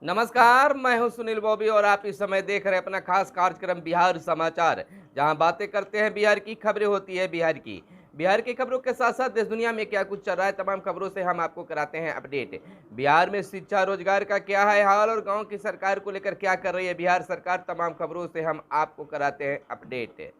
नमस्कार, मैं हूं सुनील बॉबी और आप इस समय देख रहे हैं अपना खास कार्यक्रम बिहार समाचार, जहां बातें करते हैं बिहार की, खबरें होती है बिहार की खबरों के साथ साथ देश दुनिया में क्या कुछ चल रहा है, तमाम खबरों से हम आपको कराते हैं अपडेट। बिहार में शिक्षा रोजगार का क्या है हाल और गांव की सरकार को लेकर क्या कर रही है बिहार सरकार, तमाम खबरों से हम आपको कराते हैं अपडेट।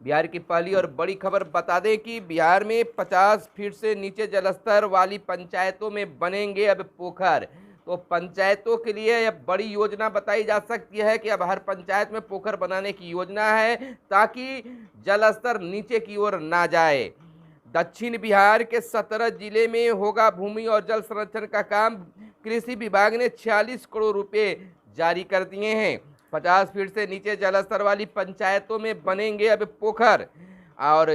बिहार की पहली और बड़ी खबर बता दें कि बिहार में 50 फीट से नीचे जलस्तर वाली पंचायतों में बनेंगे अब पोखर। तो पंचायतों के लिए यह बड़ी योजना बताई जा सकती है कि अब हर पंचायत में पोखर बनाने की योजना है ताकि जलस्तर नीचे की ओर ना जाए। दक्षिण बिहार के 17 जिले में होगा भूमि और जल संरक्षण का काम। कृषि विभाग ने 46 करोड़ रुपए जारी कर दिए हैं। 50 फीट से नीचे जलस्तर वाली पंचायतों में बनेंगे अब पोखर और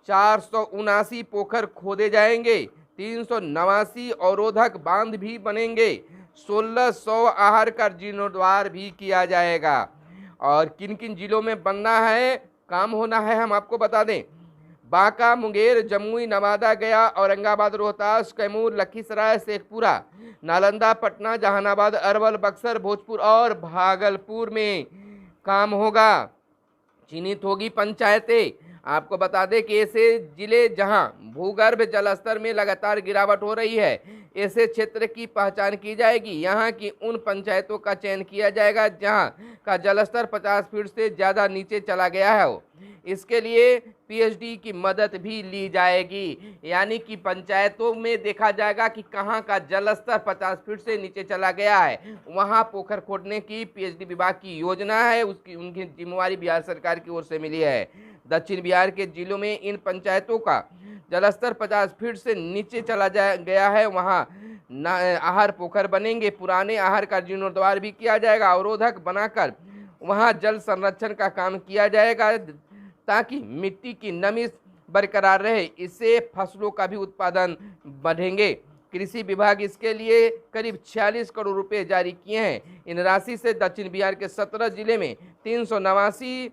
479 पोखर खोदे जाएंगे। 389 अवरोधक बांध भी बनेंगे। 1600 आहार का जीर्णोद्धार भी किया जाएगा। और किन किन जिलों में बनना है, काम होना है, हम आपको बता दें। बांका, मुंगेर, जमुई, नवादा, गया, औरंगाबाद, रोहतास, कैमूर, लखीसराय, शेखपुरा, नालंदा, पटना, जहानाबाद, अरवल, बक्सर, भोजपुर और भागलपुर में काम होगा। चिन्हित होगी पंचायतें। आपको बता दें कि ऐसे जिले जहां भूगर्भ जलस्तर में लगातार गिरावट हो रही है, ऐसे क्षेत्र की पहचान की जाएगी। यहां की उन पंचायतों का चयन किया जाएगा जहां का जलस्तर 50 फीट से ज़्यादा नीचे चला गया है। इसके लिए पीएचडी की मदद भी ली जाएगी, यानी कि पंचायतों में देखा जाएगा कि कहां का जलस्तर 50 फीट से नीचे चला गया है, वहां पोखर खोदने की पीएचडी विभाग की योजना है। उसकी उनकी जिम्मेवारी बिहार सरकार की ओर से मिली है। दक्षिण बिहार के जिलों में इन पंचायतों का जलस्तर 50 फीट से नीचे चला गया है, वहां आहार पोखर बनेंगे। पुराने आहार का जीर्णोद्धार भी किया जाएगा। अवरोधक बनाकर वहां जल संरक्षण का काम किया जाएगा ताकि मिट्टी की नमी बरकरार रहे। इससे फसलों का भी उत्पादन बढ़ेंगे। कृषि विभाग इसके लिए करीब 46 करोड़ रुपए जारी किए हैं। इन राशि से दक्षिण बिहार के 17 जिले में 389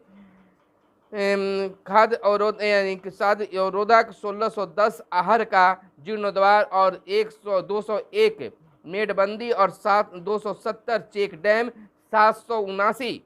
खाद अवरोधक, 1610 आहार का जीर्णोद्धार और 201 मेडबंदी और 270 चेक डैम, 779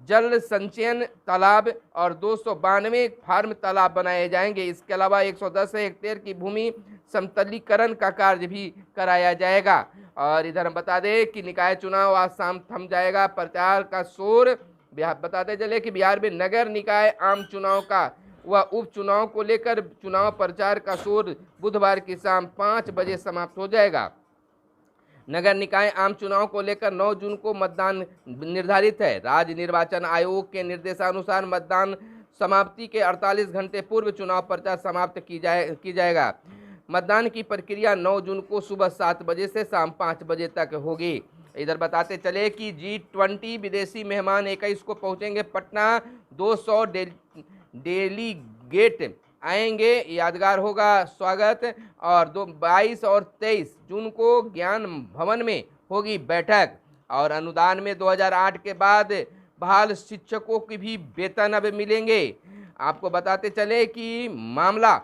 जल संचयन तालाब और 292 फार्म तालाब बनाए जाएंगे। इसके अलावा 110 हेक्टेयर की भूमि समतलीकरण का कार्य भी कराया जाएगा। और इधर हम बता दें कि निकाय चुनाव आज शाम थम जाएगा। प्रचार का शोर बताते चले कि बिहार में नगर निकाय आम चुनाव का व उपचुनाव को लेकर चुनाव प्रचार का शोर बुधवार की शाम 5 बजे समाप्त हो जाएगा। नगर निकाय आम चुनाव को लेकर 9 जून को मतदान निर्धारित है। राज्य निर्वाचन आयोग के निर्देशानुसार मतदान समाप्ति के 48 घंटे पूर्व चुनाव प्रचार समाप्त की जाएगा। मतदान की प्रक्रिया 9 जून को सुबह 7 बजे से शाम 5 बजे तक होगी। इधर बताते चले कि G20 विदेशी मेहमान 21 को पहुंचेंगे पटना। 200 डेलीगेट आएंगे, यादगार होगा स्वागत। और 22 और 23 जून को ज्ञान भवन में होगी बैठक। और अनुदान में 2008 के बाद बहाल शिक्षकों की भी वेतन अब मिलेंगे। आपको बताते चले कि मामला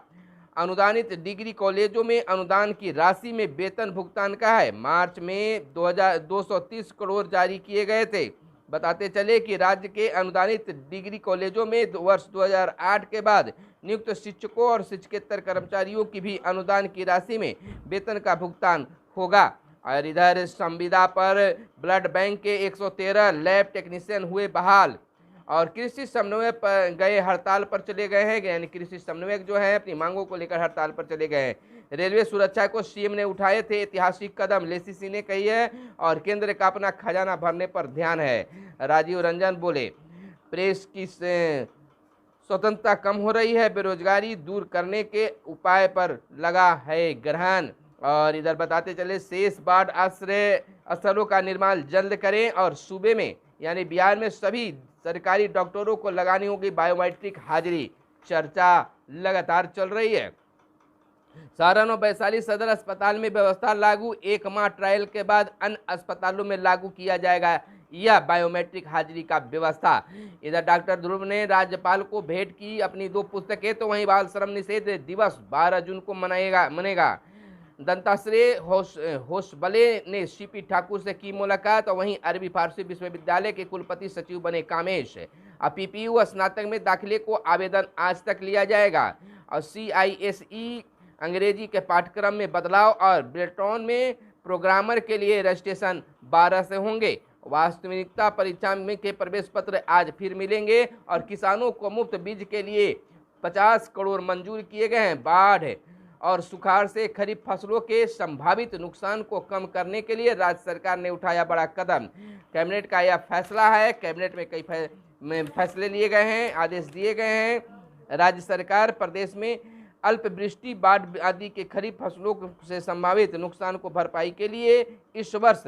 अनुदानित डिग्री कॉलेजों में अनुदान की राशि में वेतन भुगतान का है। मार्च में 230 करोड़ जारी किए गए थे। बताते चले कि राज्य के अनुदानित डिग्री कॉलेजों में वर्ष 2008 के बाद नियुक्त शिक्षकों और शिक्षकेतर कर्मचारियों की भी अनुदान की राशि में वेतन का भुगतान होगा। और इधर संविदा पर ब्लड बैंक के 113 लैब टेक्नीशियन हुए बहाल और कृषि समन्वय पर गए हड़ताल पर चले गए हैं। यानी कृषि समन्वयक जो है अपनी मांगों को लेकर हड़ताल पर चले गए हैं। रेलवे सुरक्षा को सीएम ने उठाए थे ऐतिहासिक कदम, लेसीसी ने कही है। और केंद्र का अपना खजाना भरने पर ध्यान है, राजीव रंजन बोले। प्रेस की स्वतंत्रता कम हो रही है, बेरोजगारी दूर करने के उपाय पर लगा है ग्रहण। और इधर बताते चले शेष बाढ़ आश्रय स्थलों का निर्माण जल्द करें और सूबे में यानी बिहार में सभी सरकारी डॉक्टरों को लगानी होगी बायोमेट्रिक हाजिरी। चर्चा लगातार चल रही है। सारण और वैशाली सदर अस्पताल में व्यवस्था लागू। 1 माह ट्रायल के बाद अन्य अस्पतालों में लागू किया जाएगा यह बायोमेट्रिक हाजिरी का व्यवस्था। इधर डॉक्टर ध्रुव ने राज्यपाल को भेंट की अपनी 2 पुस्तकें। तो वहीं बाल श्रम निषेध दिवस 12 जून को मनेगा। दत्ताश्रेय होसबले ने सीपी ठाकुर से की मुलाकात। और वहीं अरबी फारसी विश्वविद्यालय के कुलपति सचिव बने कामेश। अब पीपीयू स्नातक में दाखिले को आवेदन आज तक लिया जाएगा। और CISE अंग्रेजी के पाठ्यक्रम में बदलाव और ब्रेटॉन में प्रोग्रामर के लिए रजिस्ट्रेशन 12 से होंगे। वास्तविकता परीक्षा में के प्रवेश पत्र आज फिर मिलेंगे। और किसानों को मुफ्त बीज के लिए 50 करोड़ मंजूर किए गए हैं। बाढ़ और सुखाड़ से खरीफ फसलों के संभावित नुकसान को कम करने के लिए राज्य सरकार ने उठाया बड़ा कदम। कैबिनेट का यह फैसला है। कैबिनेट में कई फैसले लिए गए हैं, आदेश दिए गए हैं। राज्य सरकार प्रदेश में अल्पवृष्टि, बाढ़ आदि के खरीफ फसलों से संभावित नुकसान को भरपाई के लिए इस वर्ष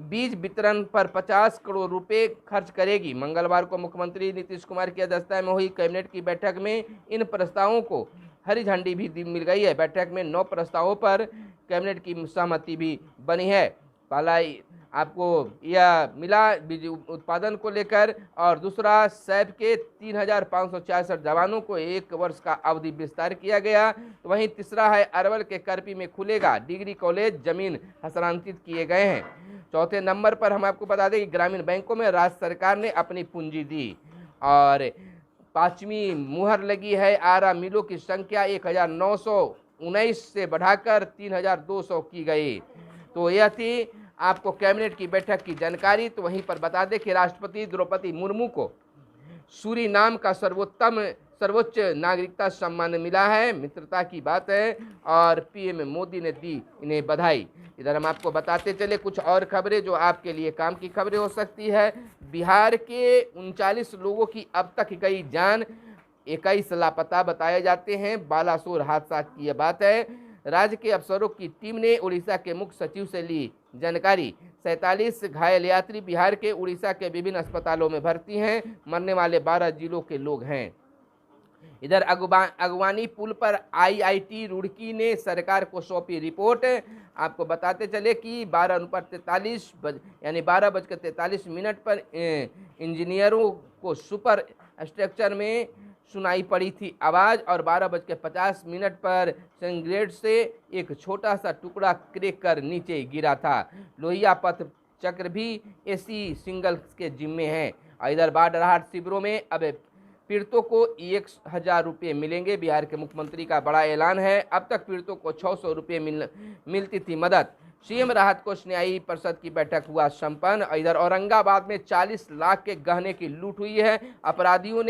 बीज वितरण पर 50 करोड़ रुपए खर्च करेगी। मंगलवार को मुख्यमंत्री नीतीश कुमार की अध्यक्षता में हुई कैबिनेट की बैठक में इन प्रस्तावों को हरी झंडी भी मिल गई है। बैठक में 9 प्रस्तावों पर कैबिनेट की सहमति भी बनी है। पहला आपको यह मिला बीज उत्पादन को लेकर, और दूसरा सैप के 3566 जवानों को 1 वर्ष का अवधि विस्तार किया गया। तो वहीं तीसरा है अरवल के करपी में खुलेगा डिग्री कॉलेज, जमीन हस्तांतरित किए गए हैं। चौथे नंबर पर हम आपको बता दें कि ग्रामीण बैंकों में राज्य सरकार ने अपनी पूंजी दी। और 5वीं मुहर लगी है। आरा मिलों की संख्या 1919 से बढ़ाकर 3200 की गई। तो यह थी आपको कैबिनेट की बैठक की जानकारी। तो वहीं पर बता दें कि राष्ट्रपति द्रौपदी मुर्मू को सूरीनाम का सर्वोच्च नागरिकता सम्मान मिला है। मित्रता की बात है। और PM मोदी ने दी इन्हें बधाई। इधर हम आपको बताते चले कुछ और खबरें जो आपके लिए काम की खबरें हो सकती है। बिहार के 39 लोगों की अब तक गई जान, 21 लापता बताए जाते हैं। बालासोर हादसा की यह बात है। राज्य के अफसरों की टीम ने उड़ीसा के मुख्य सचिव से ली जानकारी। 47 घायल यात्री बिहार के उड़ीसा के विभिन्न अस्पतालों में भर्ती हैं। मरने वाले 12 जिलों के लोग हैं। इधर अगवानी पुल पर IIT रुड़की ने सरकार को सौंपी रिपोर्ट। आपको बताते चले कि 12:43 पर इंजीनियरों को सुपर स्ट्रक्चर में सुनाई पड़ी थी आवाज़। और 12:50 पर संग्रेड से एक छोटा सा टुकड़ा क्रैक कर नीचे गिरा था। लोहिया पथ चक्र भी AC सिंगल के जिम्मे है। और इधर बाढ़ राहत शिविरों में अब पीड़ितों को 1000 रुपये मिलेंगे। बिहार के मुख्यमंत्री का बड़ा ऐलान है। अब तक पीड़ितों को 600 रुपये मिलती थी मदद। CM राहत कोष न्यायिक परिषद की बैठक हुआ संपन्न। इधर औरंगाबाद में 40 लाख के गहने की लूट हुई है। अपराधियों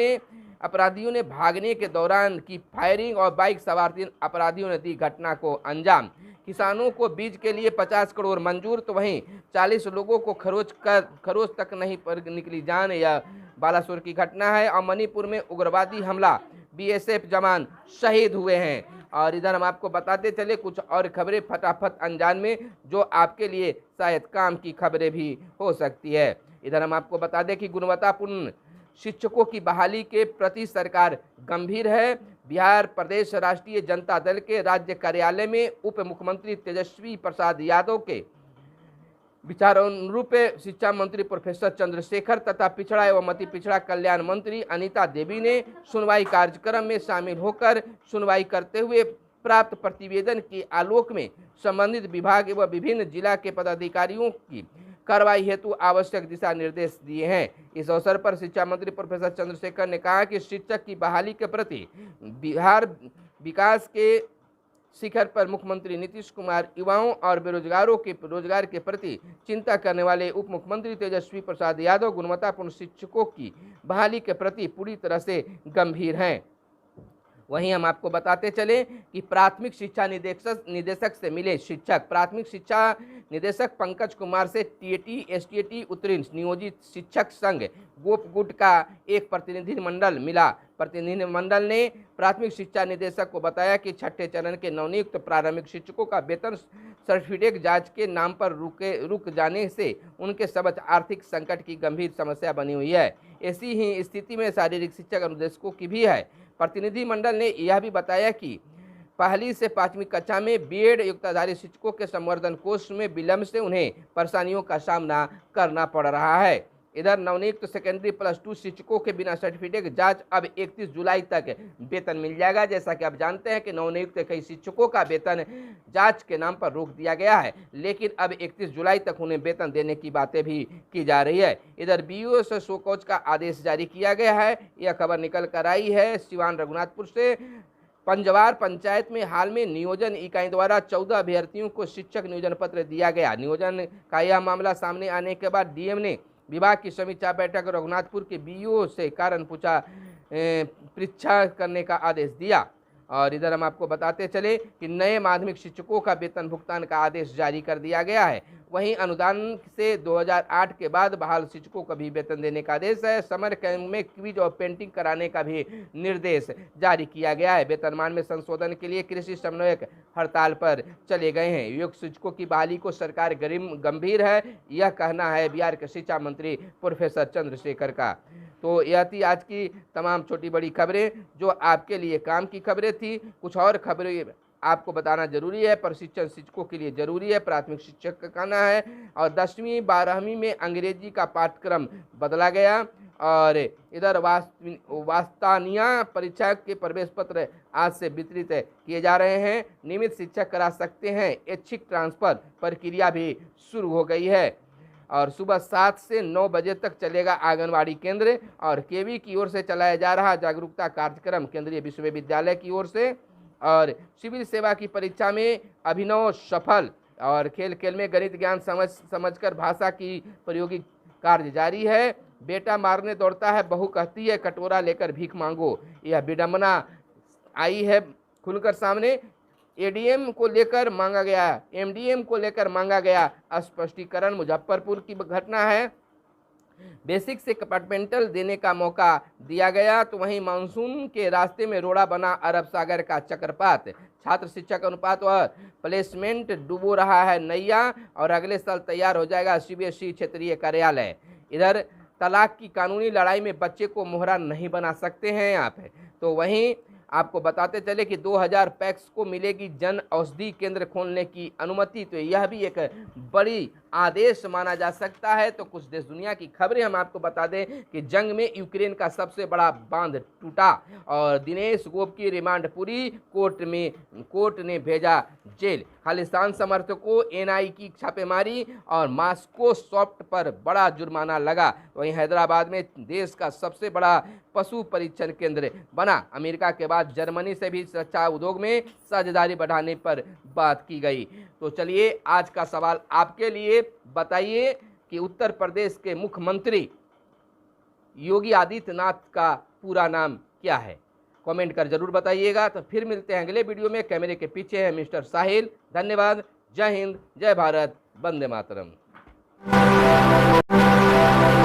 ने भागने के दौरान की फायरिंग और बाइक सवार 3 अपराधियों ने दी घटना को अंजाम। किसानों को बीज के लिए 50 करोड़ मंजूर। तो वहीं 40 लोगों को खरोच तक नहीं पर निकली जान। यह बालासोर की घटना है। और मणिपुर में उग्रवादी हमला, BSF जवान शहीद हुए हैं। और इधर हम आपको बताते चले कुछ और खबरें फटाफट अनजान में जो आपके लिए शायद काम की खबरें भी हो सकती है। इधर हम आपको बता दें कि गुणवत्तापूर्ण शिक्षकों की बहाली के प्रति सरकार गंभीर है। बिहार प्रदेश राष्ट्रीय जनता दल के राज्य कार्यालय में उप मुख्यमंत्री तेजस्वी प्रसाद यादव के विचारानुरूप शिक्षा मंत्री प्रोफेसर चंद्रशेखर तथा पिछड़ा एवं अति पिछड़ा कल्याण मंत्री अनीता देवी ने सुनवाई कार्यक्रम में शामिल होकर सुनवाई करते हुए प्राप्त प्रतिवेदन के आलोक में संबंधित विभाग एवं विभिन्न जिला के पदाधिकारियों की कार्रवाई हेतु आवश्यक दिशा निर्देश दिए हैं। इस अवसर पर शिक्षा मंत्री प्रोफेसर चंद्रशेखर ने कहा कि शिक्षक की बहाली के प्रति बिहार विकास के शिखर पर मुख्यमंत्री नीतीश कुमार युवाओं और बेरोजगारों के रोजगार के प्रति चिंता करने वाले उप मुख्यमंत्री तेजस्वी प्रसाद यादव गुणवत्तापूर्ण शिक्षकों की बहाली के प्रति पूरी तरह से गंभीर हैं। वहीं हम आपको बताते चले कि प्राथमिक शिक्षा निदेशक से मिले शिक्षक। प्राथमिक शिक्षा निदेशक पंकज कुमार से TAT STAT उत्तीर्ण नियोजित शिक्षक संघ गोपगुट का एक प्रतिनिधिमंडल मिला। प्रतिनिधिमंडल ने प्राथमिक शिक्षा निदेशक को बताया कि 6ठे चरण के नवनियुक्त प्रारंभिक शिक्षकों का वेतन सर्टिफिकेट जांच के नाम पर रुक जाने से उनके समक्ष आर्थिक संकट की गंभीर समस्या बनी हुई है। ऐसी ही स्थिति में शारीरिक शिक्षक अनुदेशकों की भी है। प्रतिनिधिमंडल ने यह भी बताया कि पहली से 5वीं कक्षा में B.Ed युक्ताधारी शिक्षकों के संवर्धन कोष में विलंब से उन्हें परेशानियों का सामना करना पड़ रहा है। इधर नवनियुक्त सेकेंडरी प्लस 2 शिक्षकों के बिना सर्टिफिकेट जांच अब 31 जुलाई तक वेतन मिल जाएगा। जैसा कि आप जानते हैं कि नवनियुक्त कई शिक्षकों का वेतन जांच के नाम पर रोक दिया गया है, लेकिन अब 31 जुलाई तक उन्हें वेतन देने की बातें भी की जा रही है। इधर बीईओ से शोकॉज का आदेश जारी किया गया है। यह खबर निकल कर आई है सिवान रघुनाथपुर से। पंजवार पंचायत में हाल में नियोजन इकाई द्वारा 14 अभ्यर्थियों को शिक्षक नियोजन पत्र दिया गया। नियोजन का यह मामला सामने आने के बाद डीएम ने विभाग की समीक्षा बैठक रघुनाथपुर के बीईओ से कारण परीक्षा करने का आदेश दिया। और इधर हम आपको बताते चले कि नए माध्यमिक शिक्षकों का वेतन भुगतान का आदेश जारी कर दिया गया है। वहीं अनुदान से 2008 के बाद बहाल शिक्षकों को भी वेतन देने का आदेश है। समर कैंप में क्विज और पेंटिंग कराने का भी निर्देश जारी किया गया है। वेतनमान में संशोधन के लिए कृषि समन्वयक हड़ताल पर चले गए हैं। योग्य शिक्षकों की बहाली को सरकार गंभीर है, यह कहना है बिहार के शिक्षा मंत्री प्रोफेसर चंद्रशेखर का। तो यह थी आज की तमाम छोटी बड़ी खबरें जो आपके लिए काम की खबरें थी। कुछ और खबरें आपको बताना जरूरी है। प्रशिक्षण शिक्षकों के लिए जरूरी है, प्राथमिक शिक्षक का कहना है। और 10वीं 12वीं में अंग्रेजी का पाठ्यक्रम बदला गया। और इधर वास्तानिया परीक्षा के प्रवेश पत्र आज से वितरित किए जा रहे हैं। नियमित शिक्षक करा सकते हैं। ऐच्छिक ट्रांसफर प्रक्रिया भी शुरू हो गई है। और सुबह 7 से 9 बजे तक चलेगा आंगनवाड़ी केंद्र। और केवी की ओर से चलाया जा रहा जागरूकता कार्यक्रम केंद्रीय विश्वविद्यालय की ओर से। और सिविल सेवा की परीक्षा में अभिनव सफल। और खेल खेल में गणित ज्ञान समझकर भाषा की प्रायोगिक कार्य जारी है। बेटा मारने दौड़ता है, बहू कहती है कटोरा लेकर भीख मांगो। यह विडंबना आई है खुलकर सामने। एडीएम को लेकर मांगा गया, एमडीएम को लेकर मांगा गया स्पष्टीकरण। मुजफ्फरपुर की घटना है। बेसिक से कंपार्टमेंटल देने का मौका दिया गया, तो वहीं मानसून के रास्ते में रोड़ा बना अरब सागर का चक्रपात। छात्र शिक्षक अनुपात व प्लेसमेंट डूबो रहा है नैया। और अगले साल तैयार हो जाएगा सीबीएसई क्षेत्रीय कार्यालय। इधर तलाक की कानूनी लड़ाई में बच्चे को मोहरा नहीं बना सकते हैं आप। तो वहीं आपको बताते चले कि 2000 पैक्स को मिलेगी जन औषधि केंद्र खोलने की अनुमति। तो यह भी एक बड़ी आदेश माना जा सकता है। तो कुछ देश दुनिया की खबरें हम आपको बता दें कि जंग में यूक्रेन का सबसे बड़ा बांध टूटा। और दिनेश गोप की रिमांड पूरी, कोर्ट ने भेजा जेल। खालिस्तान समर्थकों एनआई की छापेमारी और मॉस्को सॉफ्ट पर बड़ा जुर्माना लगा। वहीं हैदराबाद में देश का सबसे बड़ा पशु परीक्षण केंद्र बना। अमेरिका के बाद जर्मनी से भी रक्षा उद्योग में साझेदारी बढ़ाने पर बात की गई। तो चलिए आज का सवाल आपके लिए, बताइए कि उत्तर प्रदेश के मुख्यमंत्री योगी आदित्यनाथ का पूरा नाम क्या है? कमेंट कर जरूर बताइएगा। तो फिर मिलते हैं अगले वीडियो में। कैमरे के पीछे है मिस्टर साहिल। धन्यवाद। जय हिंद, जय भारत, वंदे मातरम।